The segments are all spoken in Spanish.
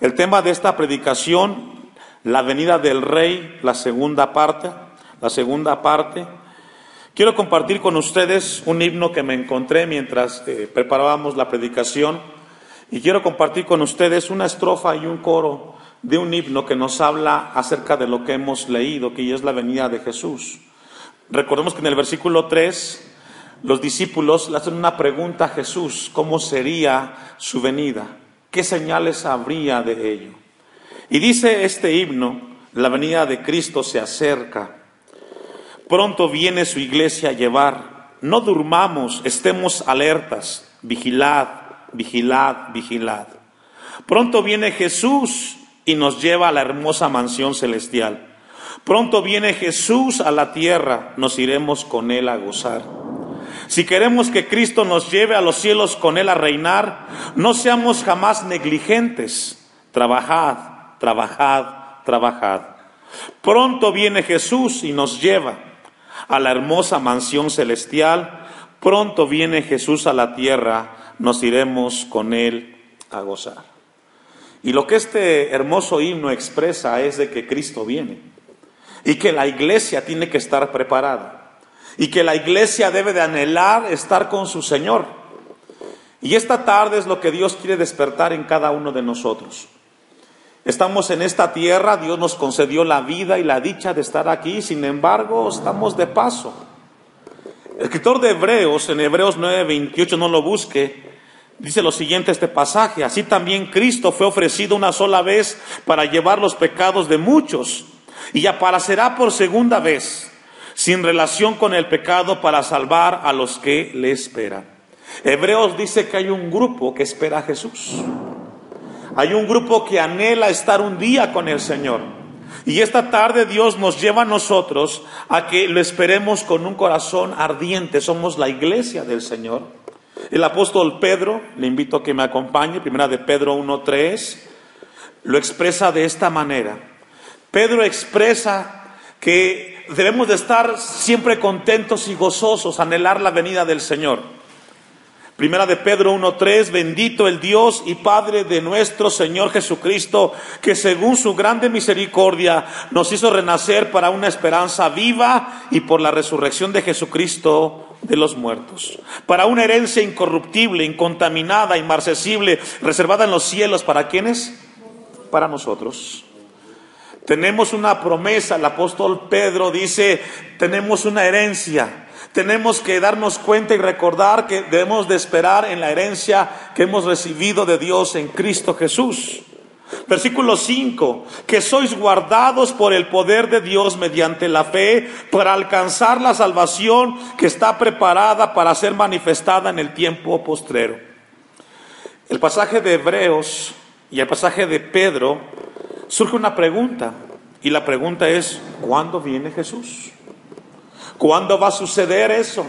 El tema de esta predicación, la venida del Rey, la segunda parte. Quiero compartir con ustedes un himno que me encontré mientras preparábamos la predicación, y quiero compartir con ustedes una estrofa y un coro de un himno que nos habla acerca de lo que hemos leído, que es la venida de Jesús. Recordemos que en el versículo 3, los discípulos le hacen una pregunta a Jesús: ¿cómo sería su venida? ¿Qué señales habría de ello? Y dice este himno: la venida de Cristo se acerca, pronto viene su iglesia a llevar. No durmamos, estemos alertas, vigilad, vigilad, vigilad. Pronto viene Jesús y nos lleva a la hermosa mansión celestial. Pronto viene Jesús a la tierra, nos iremos con Él a gozar. Si queremos que Cristo nos lleve a los cielos con Él a reinar, no seamos jamás negligentes. Trabajad, trabajad, trabajad. Pronto viene Jesús y nos lleva a la hermosa mansión celestial. Pronto viene Jesús a la tierra, nos iremos con Él a gozar. Y lo que este hermoso himno expresa es de que Cristo viene y que la iglesia tiene que estar preparada. Y que la iglesia debe de anhelar estar con su Señor. Y esta tarde es lo que Dios quiere despertar en cada uno de nosotros. Estamos en esta tierra, Dios nos concedió la vida y la dicha de estar aquí, sin embargo, estamos de paso. El escritor de Hebreos, en Hebreos 9:28, no lo busque, dice lo siguiente este pasaje: así también Cristo fue ofrecido una sola vez para llevar los pecados de muchos, y aparecerá por segunda vez, sin relación con el pecado, para salvar a los que le esperan. Hebreos dice que hay un grupo que espera a Jesús. Hay un grupo que anhela estar un día con el Señor. Y esta tarde Dios nos lleva a nosotros a que lo esperemos con un corazón ardiente. Somos la iglesia del Señor. El apóstol Pedro, le invito a que me acompañe, primera de Pedro 1:3, lo expresa de esta manera. Pedro expresa que debemos de estar siempre contentos y gozosos, anhelar la venida del Señor. Primera de Pedro 1:3, bendito el Dios y Padre de nuestro Señor Jesucristo, que según su grande misericordia nos hizo renacer para una esperanza viva y por la resurrección de Jesucristo de los muertos, para una herencia incorruptible, incontaminada, inmarcesible, reservada en los cielos. ¿Para quiénes? Para nosotros. Tenemos una promesa. El apóstol Pedro dice, tenemos una herencia. Tenemos que darnos cuenta y recordar que debemos de esperar en la herencia que hemos recibido de Dios en Cristo Jesús. Versículo 5, que sois guardados por el poder de Dios mediante la fe para alcanzar la salvación que está preparada para ser manifestada en el tiempo postrero. El pasaje de Hebreos y el pasaje de Pedro surge una pregunta, y la pregunta es: ¿cuándo viene Jesús? ¿Cuándo va a suceder eso?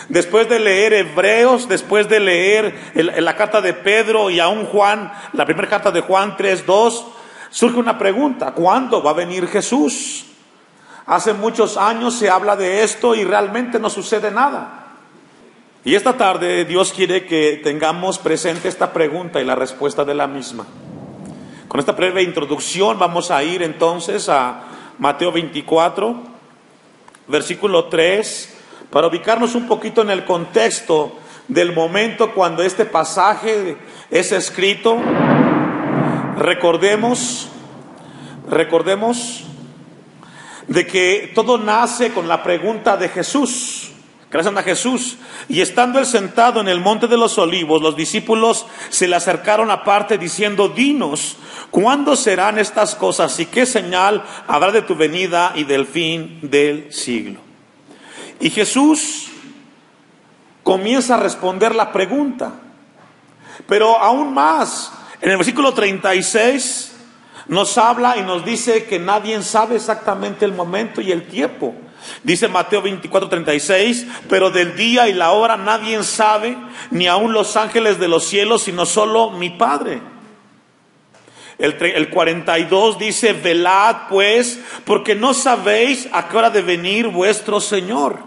Después de leer Hebreos, después de leer la carta de Pedro y aún Juan, la primera carta de Juan 3:2, surge una pregunta: ¿cuándo va a venir Jesús? Hace muchos años se habla de esto y realmente no sucede nada. Y esta tarde Dios quiere que tengamos presente esta pregunta y la respuesta de la misma. Con esta breve introducción vamos a ir entonces a Mateo 24, versículo 3, para ubicarnos un poquito en el contexto del momento cuando este pasaje es escrito. Recordemos de que todo nace con la pregunta de Jesús. Gracias a Jesús. Y estando él sentado en el monte de los olivos, los discípulos se le acercaron aparte diciendo: dinos, ¿cuándo serán estas cosas y qué señal habrá de tu venida y del fin del siglo? Y Jesús comienza a responder la pregunta. Pero aún más, en el versículo 36 nos habla y nos dice que nadie sabe exactamente el momento y el tiempo. Dice Mateo 24:36, pero del día y la hora nadie sabe, ni aun los ángeles de los cielos, sino solo mi Padre. El 42 dice: velad pues, porque no sabéis a qué hora de venir vuestro Señor.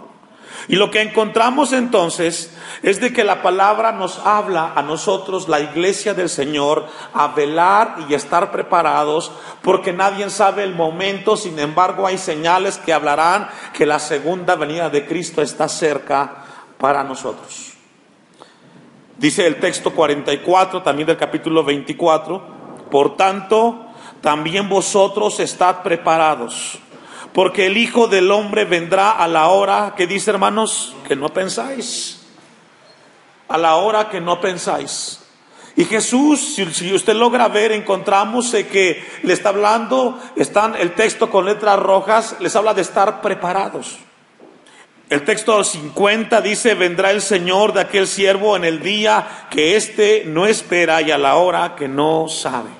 Y lo que encontramos entonces es de que la palabra nos habla a nosotros, la iglesia del Señor, a velar y estar preparados, porque nadie sabe el momento. Sin embargo, hay señales que hablarán que la segunda venida de Cristo está cerca para nosotros. Dice el texto 44, también del capítulo 24, por tanto, también vosotros estad preparados, porque el Hijo del Hombre vendrá a la hora, ¿qué dice, hermanos? Que no pensáis. A la hora que no pensáis. Y Jesús, si usted logra ver, encontramos que le está hablando, el texto con letras rojas, les habla de estar preparados. El texto 50 dice, vendrá el Señor de aquel siervo en el día que éste no espera y a la hora que no sabe.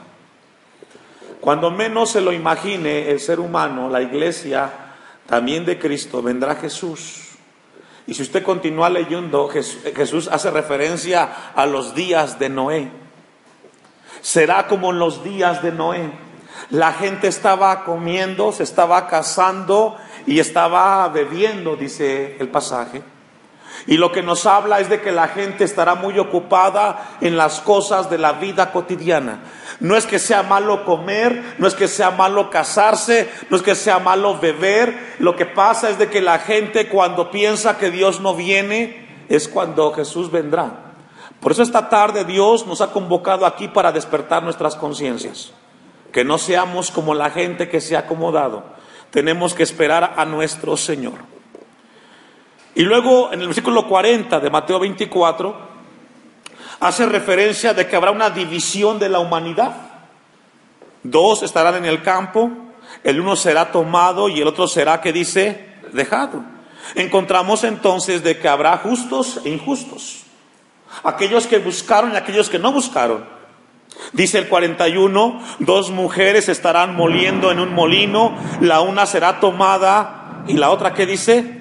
Cuando menos se lo imagine el ser humano, la iglesia también de Cristo, vendrá Jesús. Y si usted continúa leyendo, Jesús hace referencia a los días de Noé. Será como en los días de Noé. La gente estaba comiendo, se estaba casando y estaba bebiendo, dice el pasaje. Y lo que nos habla es de que la gente estará muy ocupada en las cosas de la vida cotidiana. No es que sea malo comer, no es que sea malo casarse, no es que sea malo beber. Lo que pasa es de que la gente, cuando piensa que Dios no viene, es cuando Jesús vendrá. Por eso esta tarde Dios nos ha convocado aquí para despertar nuestras conciencias. Que no seamos como la gente que se ha acomodado. Tenemos que esperar a nuestro Señor. Y luego en el versículo 40 de Mateo 24 hace referencia de que habrá una división de la humanidad. 2 estarán en el campo, el uno será tomado y el otro será, ¿qué dice? Dejado. Encontramos entonces de que habrá justos e injustos. Aquellos que buscaron y aquellos que no buscaron. Dice el 41, 2 mujeres estarán moliendo en un molino, la una será tomada y la otra, ¿qué dice?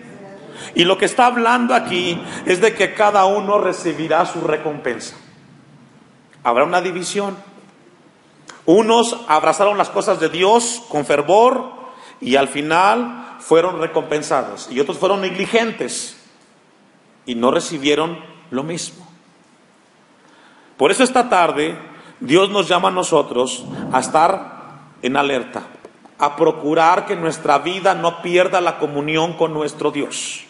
Y lo que está hablando aquí es de que cada uno recibirá su recompensa. Habrá una división. Unos abrazaron las cosas de Dios con fervor y al final fueron recompensados. Y otros fueron negligentes y no recibieron lo mismo. Por eso esta tarde Dios nos llama a nosotros a estar en alerta, a procurar que nuestra vida no pierda la comunión con nuestro Dios.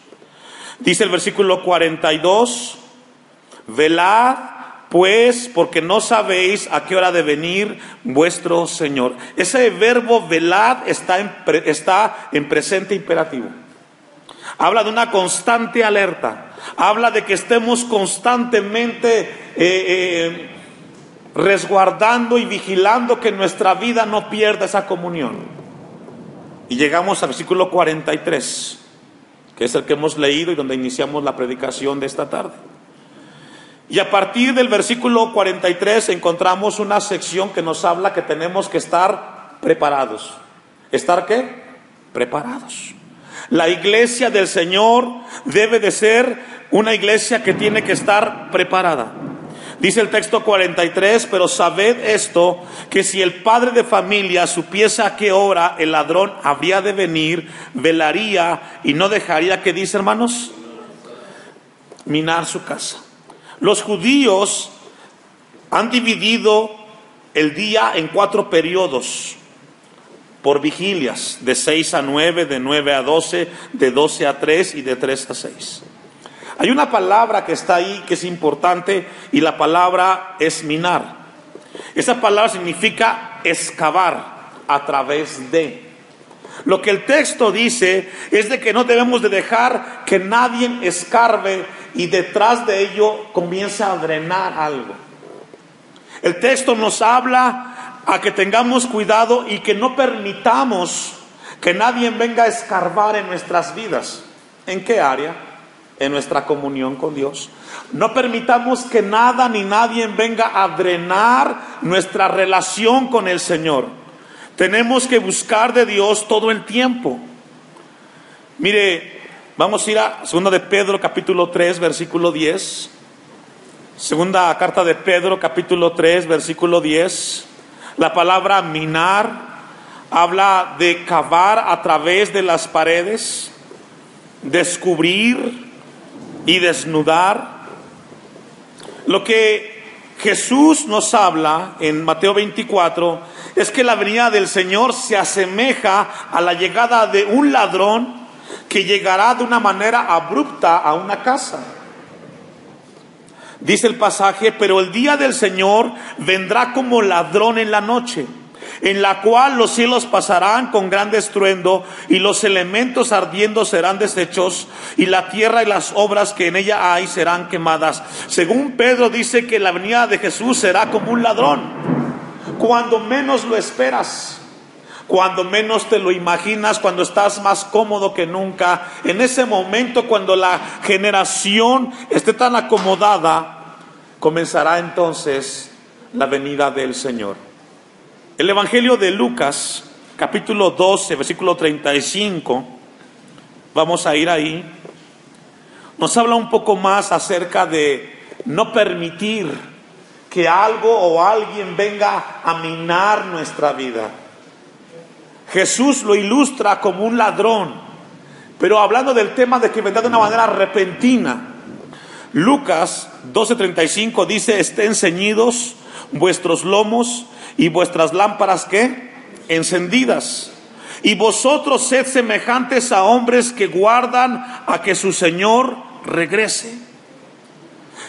Dice el versículo 42, velad pues, porque no sabéis a qué hora de venir vuestro Señor. Ese verbo velad está en presente imperativo. Habla de una constante alerta. Habla de que estemos constantemente resguardando y vigilando que nuestra vida no pierda esa comunión. Y llegamos al versículo 43. Que es el que hemos leído y donde iniciamos la predicación de esta tarde. Y a partir del versículo 43 encontramos una sección que nos habla que tenemos que estar preparados. ¿Estar qué? Preparados. La iglesia del Señor debe de ser una iglesia que tiene que estar preparada. Dice el texto 43, pero sabed esto, que si el padre de familia supiese a qué hora el ladrón habría de venir, velaría y no dejaría, ¿qué dice, hermanos? Minar su casa. Los judíos han dividido el día en 4 periodos, por vigilias, de 6 a 9, de 9 a 12, de 12 a 3 y de 3 a 6. Hay una palabra que está ahí que es importante y la palabra es minar. Esa palabra significa excavar a través de. Lo que el texto dice es de que no debemos de dejar que nadie escarbe y detrás de ello comience a drenar algo. El texto nos habla a que tengamos cuidado y que no permitamos que nadie venga a escarbar en nuestras vidas. ¿En qué área? En nuestra comunión con Dios. No permitamos que nada ni nadie venga a drenar nuestra relación con el Señor. Tenemos que buscar de Dios todo el tiempo. Mire, vamos a ir a 2 de Pedro capítulo 3 versículo 10. Segunda carta de Pedro capítulo 3 versículo 10. La palabra minar habla de cavar a través de las paredes, descubrir, y desnudar. Lo que Jesús nos habla en Mateo 24 es que la venida del Señor se asemeja a la llegada de un ladrón que llegará de una manera abrupta a una casa. Dice el pasaje: pero el día del Señor vendrá como ladrón en la noche, en la cual los cielos pasarán con gran estruendo, y los elementos ardiendo serán deshechos, y la tierra y las obras que en ella hay serán quemadas. Según Pedro, dice que la venida de Jesús será como un ladrón, cuando menos lo esperas, cuando menos te lo imaginas, cuando estás más cómodo que nunca. En ese momento, cuando la generación esté tan acomodada, comenzará entonces la venida del Señor. El Evangelio de Lucas, capítulo 12, versículo 35, vamos a ir ahí, nos habla un poco más acerca de no permitir que algo o alguien venga a minar nuestra vida. Jesús lo ilustra como un ladrón, pero hablando del tema de que vendrá de una manera repentina. Lucas 12:35 dice: estén ceñidos vuestros lomos y vuestras lámparas, ¿qué? Encendidas. Y vosotros sed semejantes a hombres que guardan a que su Señor regrese.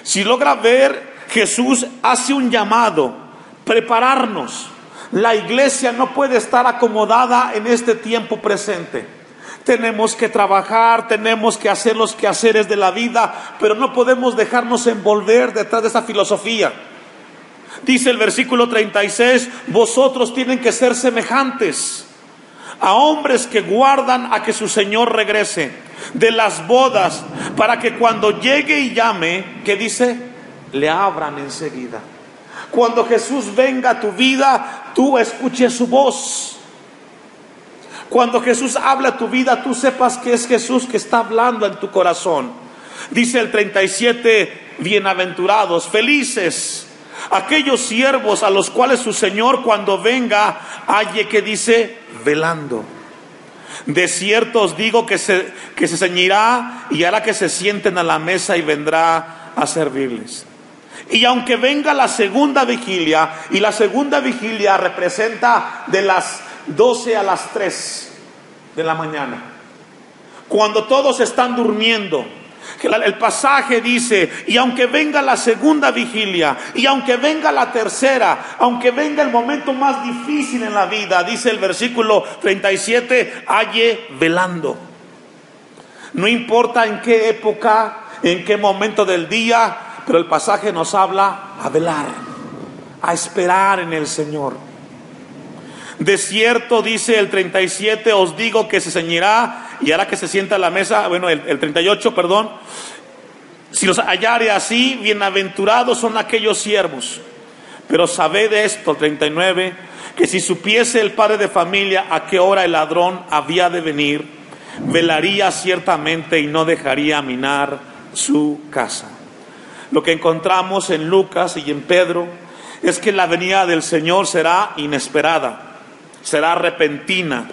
Si logra ver, Jesús hace un llamado: prepararnos. La iglesia no puede estar acomodada en este tiempo presente. Tenemos que trabajar, tenemos que hacer los quehaceres de la vida, pero no podemos dejarnos envolver detrás de esa filosofía. Dice el versículo 36: vosotros tienen que ser semejantes a hombres que guardan a que su Señor regrese de las bodas, para que cuando llegue y llame, ¿qué dice? Le abran enseguida. Cuando Jesús venga a tu vida, tú escuches su voz. Cuando Jesús habla a tu vida, tú sepas que es Jesús que está hablando en tu corazón. Dice el 37: bienaventurados, felices aquellos siervos a los cuales su Señor cuando venga halle, que dice, velando. De cierto os digo que se ceñirá y hará que se sienten a la mesa y vendrá a servirles. Y aunque venga la segunda vigilia, y la segunda vigilia representa de las 12 a las 3 de la mañana, cuando todos están durmiendo, el pasaje dice: y aunque venga la segunda vigilia, y aunque venga la tercera, aunque venga el momento más difícil en la vida, dice el versículo 37, halle velando. No importa en qué época, en qué momento del día, pero el pasaje nos habla a velar, a esperar en el Señor. De cierto, dice el 37, os digo que se ceñirá y hará que se sienta a la mesa. Bueno, el 38, perdón. Si los hallare así, bienaventurados son aquellos siervos. Pero sabed esto, el 39, que si supiese el padre de familia a qué hora el ladrón había de venir, velaría ciertamente y no dejaría minar su casa. Lo que encontramos en Lucas y en Pedro es que la venida del Señor será inesperada, será repentina,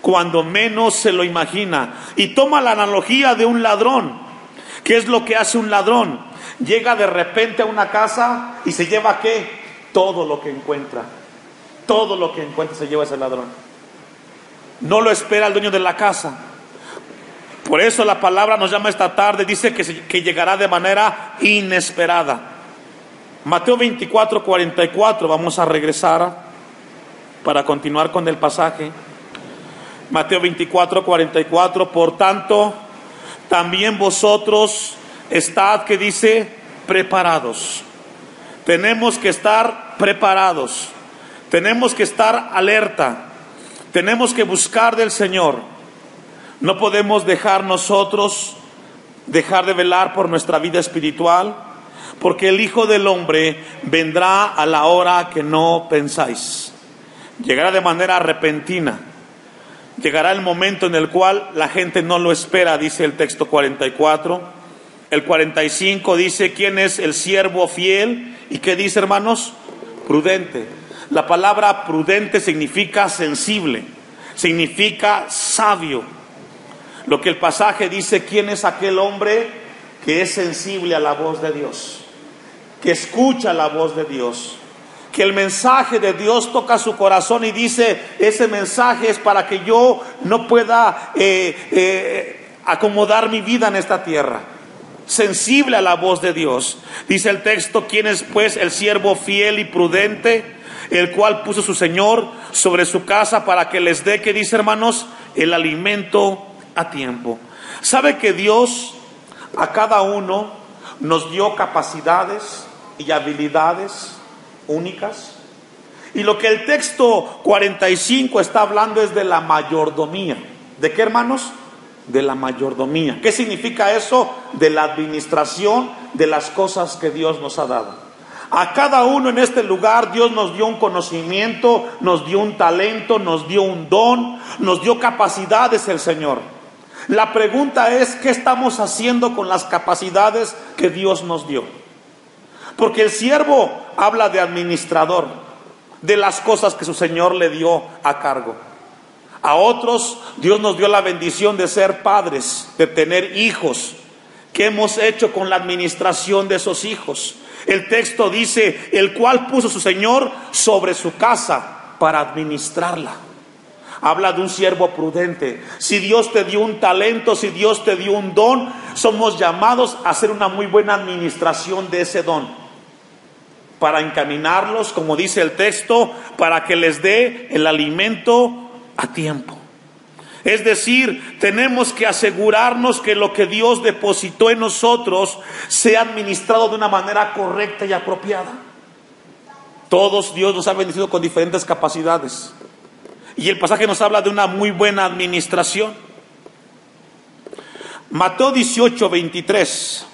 cuando menos se lo imagina. Y toma la analogía de un ladrón. ¿Qué es lo que hace un ladrón? Llega de repente a una casa y se lleva, ¿qué? Todo lo que encuentra. Todo lo que encuentra se lleva ese ladrón. No lo espera el dueño de la casa. Por eso la palabra nos llama esta tarde, dice que llegará de manera inesperada. Mateo 24:44, vamos a regresar para continuar con el pasaje. Mateo 24:44, por tanto, también vosotros estad, que dice, preparados. Tenemos que estar preparados, tenemos que estar alerta, tenemos que buscar del Señor. No podemos dejar de velar por nuestra vida espiritual, porque el Hijo del Hombre vendrá a la hora que no pensáis. Llegará de manera repentina. Llegará el momento en el cual la gente no lo espera, dice el texto 44. El 45 dice: ¿quién es el siervo fiel? ¿Y qué dice, hermanos? Prudente. La palabra prudente significa sensible, significa sabio. Lo que el pasaje dice: ¿quién es aquel hombre que es sensible a la voz de Dios, que escucha la voz de Dios, que el mensaje de Dios toca su corazón y dice, ese mensaje es para que yo no pueda acomodar mi vida en esta tierra. Sensible a la voz de Dios. Dice el texto, ¿quién es pues el siervo fiel y prudente, el cual puso su Señor sobre su casa para que les dé, ¿qué dice, hermanos? El alimento a tiempo. ¿Sabe que Dios a cada uno nos dio capacidades y habilidades únicas? Y lo que el texto 45 está hablando es de la mayordomía. ¿De qué, hermanos? De la mayordomía. ¿Qué significa eso? De la administración de las cosas que Dios nos ha dado. A cada uno en este lugar Dios nos dio un conocimiento, nos dio un talento, nos dio un don, nos dio capacidades el Señor. La pregunta es, ¿qué estamos haciendo con las capacidades que Dios nos dio? Porque el siervo habla de administrador, de las cosas que su Señor le dio a cargo. A otros Dios nos dio la bendición de ser padres, de tener hijos. ¿Qué hemos hecho con la administración de esos hijos? El texto dice, el cual puso su Señor sobre su casa para administrarla. Habla de un siervo prudente. Si Dios te dio un talento, si Dios te dio un don, somos llamados a hacer una muy buena administración de ese don, para encaminarlos, como dice el texto, para que les dé el alimento a tiempo. Es decir, tenemos que asegurarnos que lo que Dios depositó en nosotros sea administrado de una manera correcta y apropiada. Todos Dios nos ha bendecido con diferentes capacidades, y el pasaje nos habla de una muy buena administración. Mateo 18:23.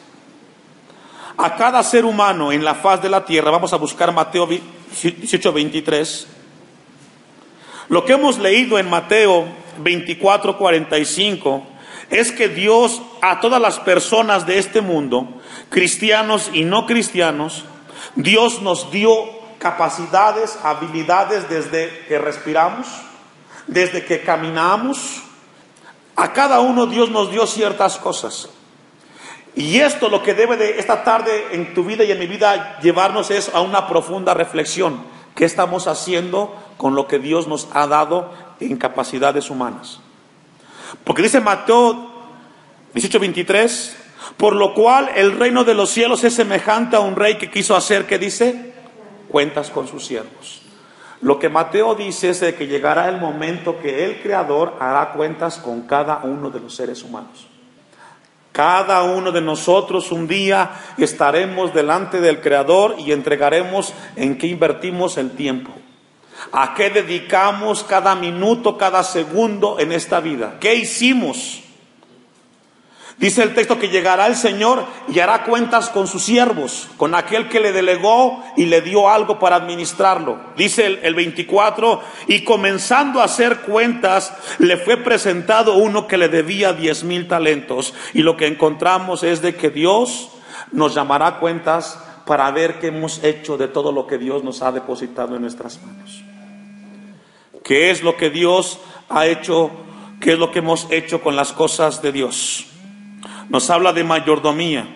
A cada ser humano en la faz de la tierra, vamos a buscar Mateo 18:23. Lo que hemos leído en Mateo 24:45 es que Dios a todas las personas de este mundo, cristianos y no cristianos, Dios nos dio capacidades, habilidades desde que respiramos, desde que caminamos. A cada uno Dios nos dio ciertas cosas. Y esto lo que debe de esta tarde en tu vida y en mi vida llevarnos es a una profunda reflexión. ¿Qué estamos haciendo con lo que Dios nos ha dado en capacidades humanas? Porque dice Mateo 18:23, por lo cual el reino de los cielos es semejante a un rey que quiso hacer, ¿qué dice? Cuentas con sus siervos. Lo que Mateo dice es de que llegará el momento que el Creador hará cuentas con cada uno de los seres humanos. Cada uno de nosotros un día estaremos delante del Creador y entregaremos en qué invertimos el tiempo, a qué dedicamos cada minuto, cada segundo en esta vida, qué hicimos. Dice el texto que llegará el Señor y hará cuentas con sus siervos, con aquel que le delegó y le dio algo para administrarlo. Dice el 24, y comenzando a hacer cuentas, le fue presentado uno que le debía 10,000 talentos. Y lo que encontramos es de que Dios nos llamará a cuentas para ver qué hemos hecho de todo lo que Dios nos ha depositado en nuestras manos. ¿Qué es lo que Dios ha hecho? ¿Qué es lo que hemos hecho con las cosas de Dios? Nos habla de mayordomía.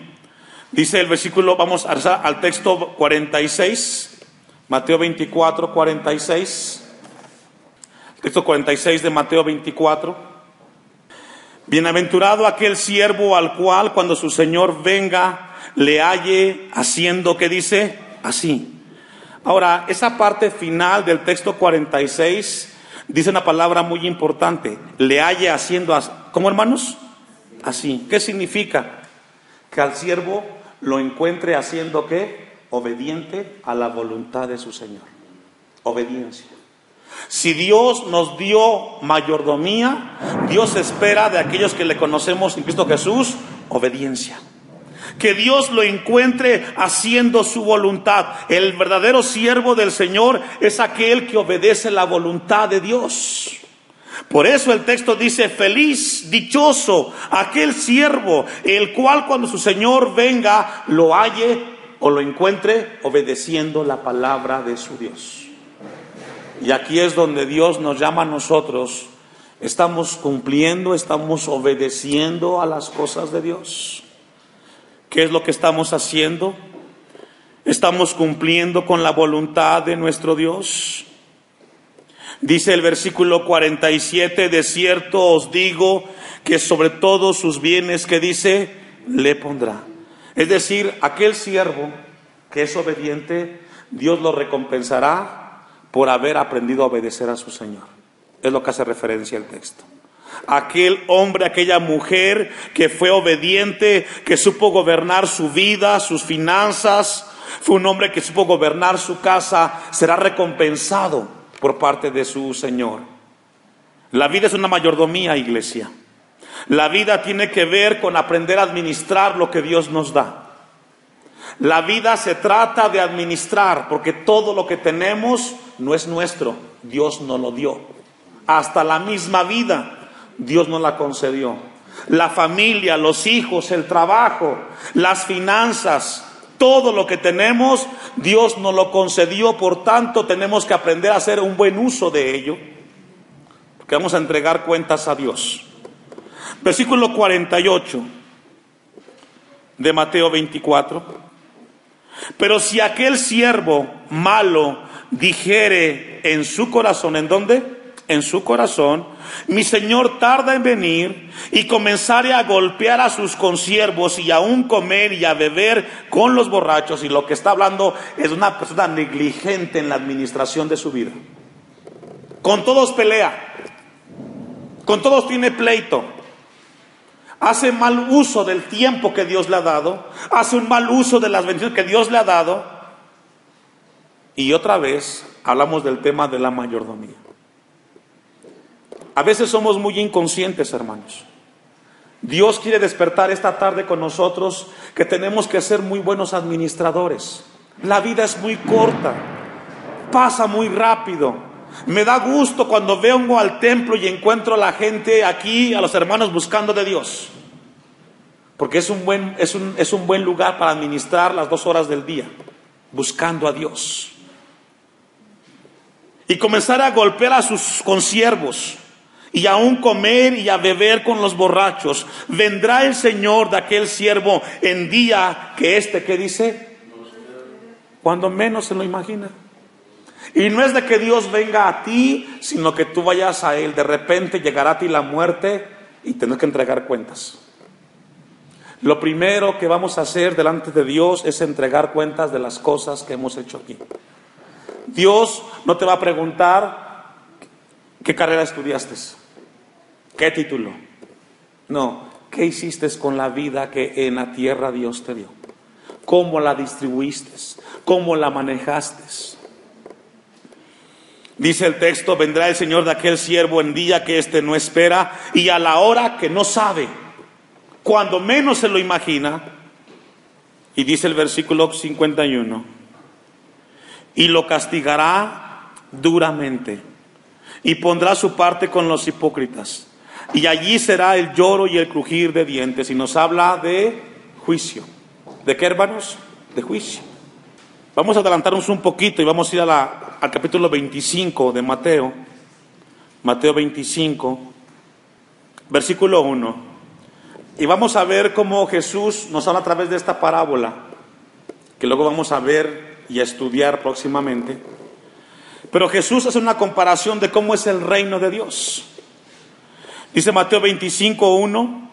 Dice el versículo, vamos al texto 46, Mateo 24:46. Texto 46 de Mateo 24. Bienaventurado aquel siervo al cual cuando su Señor venga le halle haciendo, ¿qué dice? Así. Ahora, esa parte final del texto 46 dice una palabra muy importante. Le halle haciendo, ¿cómo, hermanos? Así. ¿Qué significa? Que al siervo lo encuentre haciendo ¿qué? Obediente a la voluntad de su Señor. Obediencia. Si Dios nos dio mayordomía, Dios espera de aquellos que le conocemos en Cristo Jesús, obediencia. Que Dios lo encuentre haciendo su voluntad. El verdadero siervo del Señor es aquel que obedece la voluntad de Dios. Por eso el texto dice, feliz, dichoso, aquel siervo, el cual cuando su Señor venga, lo halle o lo encuentre obedeciendo la palabra de su Dios. Y aquí es donde Dios nos llama a nosotros. Estamos cumpliendo, estamos obedeciendo a las cosas de Dios. ¿Qué es lo que estamos haciendo? ¿Estamos cumpliendo con la voluntad de nuestro Dios? Dice el versículo 47, de cierto os digo que sobre todos sus bienes, que dice, le pondrá. Es decir, aquel siervo que es obediente, Dios lo recompensará por haber aprendido a obedecer a su Señor. Es lo que hace referencia el texto. Aquel hombre, aquella mujer que fue obediente, que supo gobernar su vida, sus finanzas, fue un hombre que supo gobernar su casa, será recompensado por parte de su Señor. La vida es una mayordomía, iglesia. La vida tiene que ver con aprender a administrar lo que Dios nos da. La vida se trata de administrar, porque todo lo que tenemos no es nuestro, Dios nos lo dio. Hasta la misma vida Dios nos la concedió. La familia, los hijos, el trabajo, las finanzas, todo lo que tenemos, Dios nos lo concedió. Por tanto, tenemos que aprender a hacer un buen uso de ello, porque vamos a entregar cuentas a Dios. Versículo 48 de Mateo 24. Pero si aquel siervo malo dijere en su corazón, ¿en dónde? En su corazón, mi señor tarda en venir, y comenzare a golpear a sus consiervos y aún comer y a beber con los borrachos. Y lo que está hablando es una persona negligente en la administración de su vida. Con todos pelea, con todos tiene pleito, hace mal uso del tiempo que Dios le ha dado, hace un mal uso de las bendiciones que Dios le ha dado. Y otra vez hablamos del tema de la mayordomía. A veces somos muy inconscientes, hermanos. Dios quiere despertar esta tarde con nosotros que tenemos que ser muy buenos administradores. La vida es muy corta, pasa muy rápido. Me da gusto cuando vengo al templo y encuentro a la gente aquí, a los hermanos buscando de Dios, porque es un buen lugar para administrar las 2 horas del día, buscando a Dios. Y comenzar a golpear a sus consiervos, y aún comer y a beber con los borrachos. Vendrá el Señor de aquel siervo en día que ¿qué dice? Cuando menos se lo imagina. Y no es de que Dios venga a ti, sino que tú vayas a Él. De repente llegará a ti la muerte y tendrás que entregar cuentas. Lo primero que vamos a hacer delante de Dios es entregar cuentas de las cosas que hemos hecho aquí. Dios no te va a preguntar qué carrera estudiaste, qué título. No, ¿qué hiciste con la vida que en la tierra Dios te dio? ¿Cómo la distribuiste? ¿Cómo la manejaste? Dice el texto, vendrá el Señor de aquel siervo en día que éste no espera y a la hora que no sabe, cuando menos se lo imagina. Y dice el versículo 51, y lo castigará duramente y pondrá su parte con los hipócritas, y allí será el lloro y el crujir de dientes. Y nos habla de juicio. ¿De qué, hermanos? De juicio. Vamos a adelantarnos un poquito y vamos a ir al capítulo 25 de Mateo. Mateo 25, versículo 1. Y vamos a ver cómo Jesús nos habla a través de esta parábola, que luego vamos a ver y a estudiar próximamente. Pero Jesús hace una comparación de cómo es el reino de Dios. Dice Mateo 25, 1.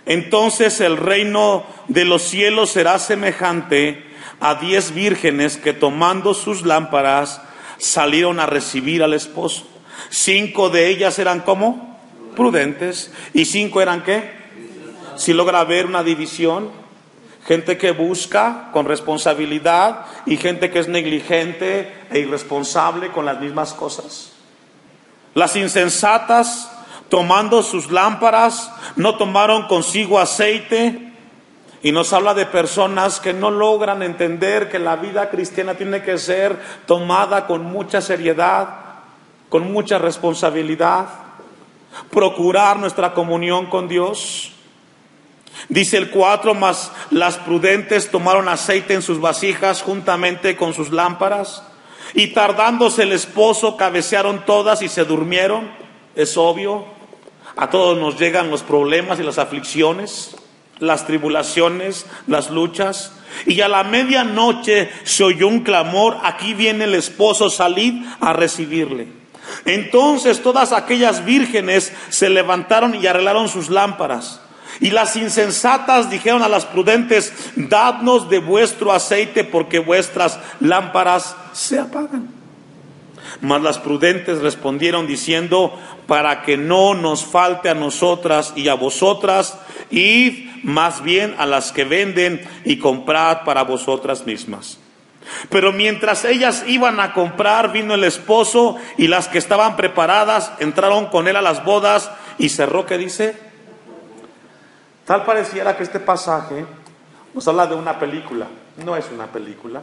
Entonces el reino de los cielos será semejante a 10 vírgenes que tomando sus lámparas salieron a recibir al esposo. 5 de ellas eran ¿cómo? Prudentes. ¿Y 5 eran qué? Si logra ver una división, gente que busca con responsabilidad y gente que es negligente e irresponsable con las mismas cosas. Las insensatas, tomando sus lámparas, no tomaron consigo aceite. Y nos habla de personas que no logran entender que la vida cristiana tiene que ser tomada con mucha seriedad, con mucha responsabilidad, procurar nuestra comunión con Dios. Dice el 4, mas las prudentes tomaron aceite en sus vasijas juntamente con sus lámparas, y tardándose el esposo cabecearon todas y se durmieron. Es obvio, a todos nos llegan los problemas y las aflicciones. las tribulaciones, las luchas. Y a la medianoche se oyó un clamor: aquí viene el esposo, salid a recibirle. Entonces todas aquellas vírgenes se levantaron y arreglaron sus lámparas. Y las insensatas dijeron a las prudentes: dadnos de vuestro aceite, porque vuestras lámparas se apagan. Mas las prudentes respondieron diciendo: para que no nos falte a nosotras y a vosotras, id más bien a las que venden y comprad para vosotras mismas. Pero mientras ellas iban a comprar, vino el esposo, y las que estaban preparadas entraron con él a las bodas, y cerró, ¿qué dice? Tal pareciera que este pasaje nos habla de una película. No es una película,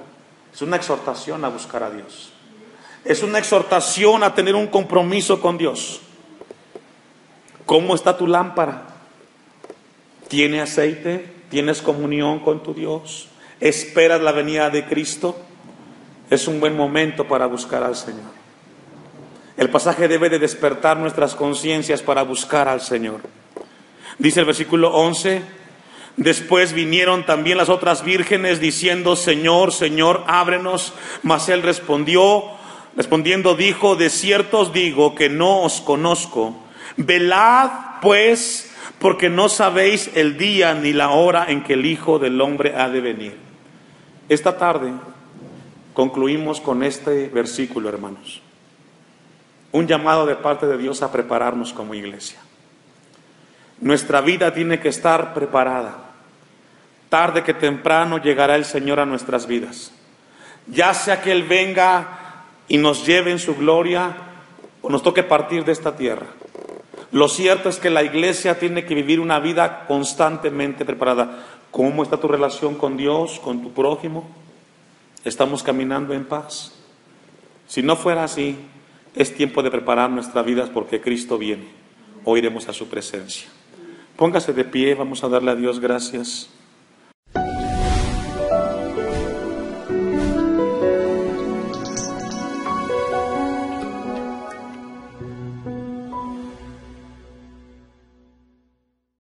es una exhortación a buscar a Dios. Es una exhortación a tener un compromiso con Dios. ¿Cómo está tu lámpara? ¿Tiene aceite? ¿Tienes comunión con tu Dios? ¿Esperas la venida de Cristo? Es un buen momento para buscar al Señor. El pasaje debe de despertar nuestras conciencias para buscar al Señor. Dice el versículo 11: después vinieron también las otras vírgenes diciendo: Señor, Señor, ábrenos. Mas él respondiendo dijo: de cierto os digo que no os conozco. Velad pues, porque no sabéis el día ni la hora en que el Hijo del Hombre ha de venir. Esta tarde concluimos con este versículo, hermanos. Un llamado de parte de Dios a prepararnos como iglesia. Nuestra vida tiene que estar preparada. Tarde que temprano llegará el Señor a nuestras vidas. Ya sea que Él venga y nos lleve en su gloria, o nos toque partir de esta tierra. Lo cierto es que la iglesia tiene que vivir una vida constantemente preparada. ¿Cómo está tu relación con Dios, con tu prójimo? ¿Estamos caminando en paz? Si no fuera así, es tiempo de preparar nuestras vidas, porque Cristo viene. Hoy iremos a su presencia. Póngase de pie, vamos a darle a Dios gracias.